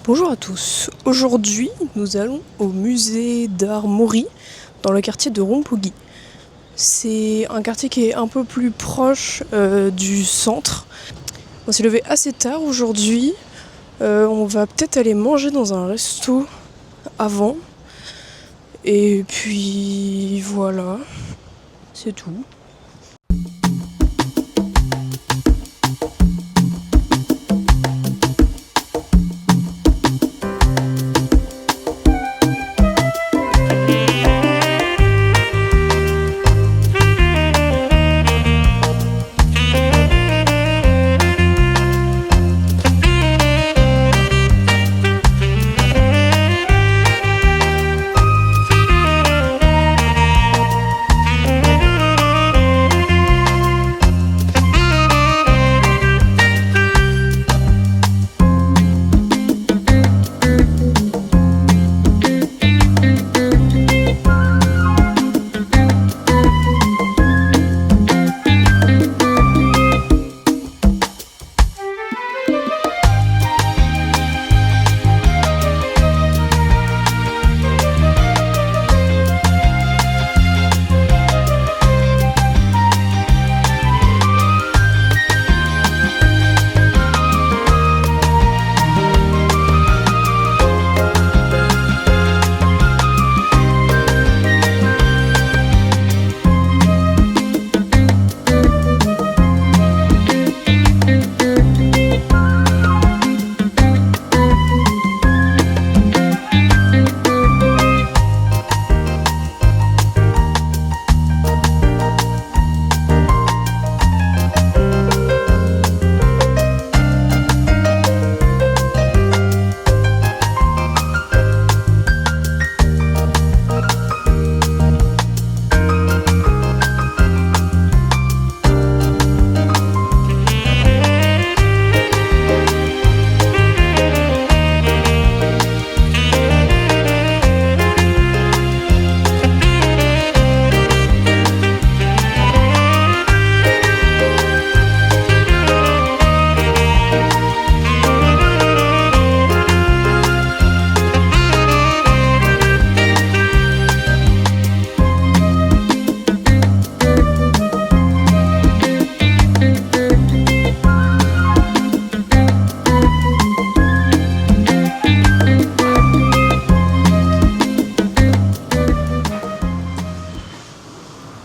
Bonjour à tous, aujourd'hui nous allons au musée d'art Maury dans le quartier de Rompouguy. C'est un quartier qui est un peu plus proche du centre. On s'est levé assez tard aujourd'hui, on va peut-être aller manger dans un resto avant. Et puis voilà, c'est tout.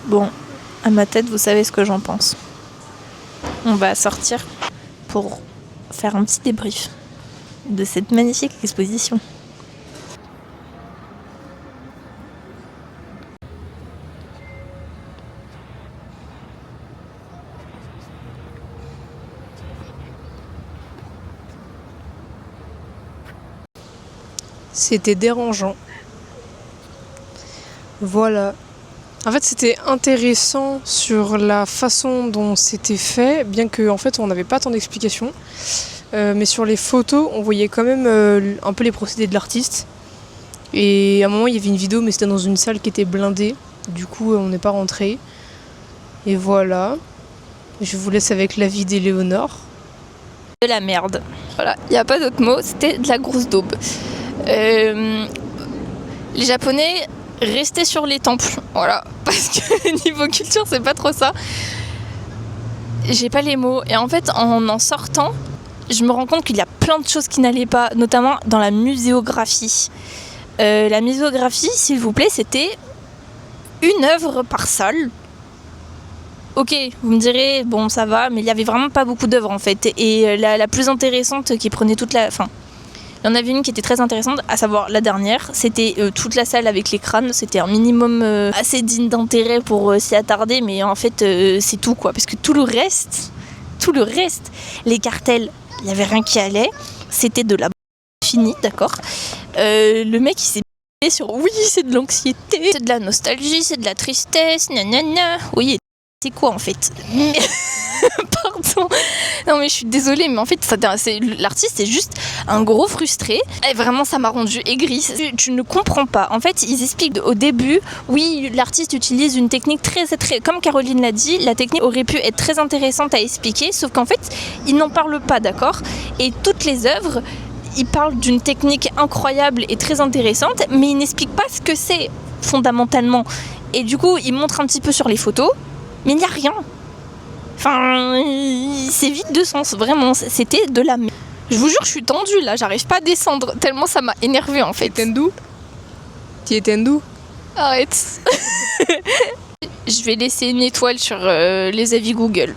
Bon, à ma tête, vous savez ce que j'en pense. On va sortir pour faire un petit débrief de cette magnifique exposition. C'était dérangeant. Voilà. En fait, c'était intéressant sur la façon dont c'était fait, bien que en fait, on n'avait pas tant d'explications. Mais sur les photos, on voyait quand même un peu les procédés de l'artiste. Et à un moment, il y avait une vidéo, mais c'était dans une salle qui était blindée. Du coup, on n'est pas rentré. Et voilà. Je vous laisse avec l'avis d'Éléonore. De la merde. Voilà, il n'y a pas d'autre mot, c'était de la grosse daube. Les Japonais restaient sur les temples, voilà, parce que niveau culture, c'est pas trop ça. J'ai pas les mots. Et en fait, en sortant, je me rends compte qu'il y a plein de choses qui n'allaient pas, notamment dans la muséographie. La muséographie, s'il vous plaît, c'était une œuvre par salle. Ok, vous me direz, bon, ça va, mais il y avait vraiment pas beaucoup d'œuvres en fait. Et la plus intéressante qui prenait toute la... Enfin, il y en avait une qui était très intéressante, à savoir la dernière. C'était toute la salle avec les crânes. C'était un minimum assez digne d'intérêt pour s'y attarder, mais en fait, c'est tout quoi. Parce que tout le reste, les cartels, il n'y avait rien qui allait. C'était de la finie, d'accord. Le mec, il s'est sur oui, c'est de l'anxiété, c'est de la nostalgie, c'est de la tristesse, nanana. Oui, c'est quoi en fait? Pardon. Non mais je suis désolée, mais en fait l'artiste est juste un gros frustré. Et vraiment ça m'a rendu aigrie. Tu ne comprends pas. En fait ils expliquent au début, oui l'artiste utilise une technique très, comme Caroline l'a dit, la technique aurait pu être très intéressante à expliquer, sauf qu'en fait ils n'en parlent pas, d'accord. Et toutes les œuvres, il parle d'une technique incroyable et très intéressante, mais il n'explique pas ce que c'est fondamentalement. Et du coup, il montre un petit peu sur les photos, mais il n'y a rien. Enfin, c'est vide de sens, vraiment. C'était de la merde. Je vous jure, je suis tendue là, j'arrive pas à descendre, tellement ça m'a énervée en fait. Tu étais d'où? Arrête. Je vais laisser une étoile sur les avis Google.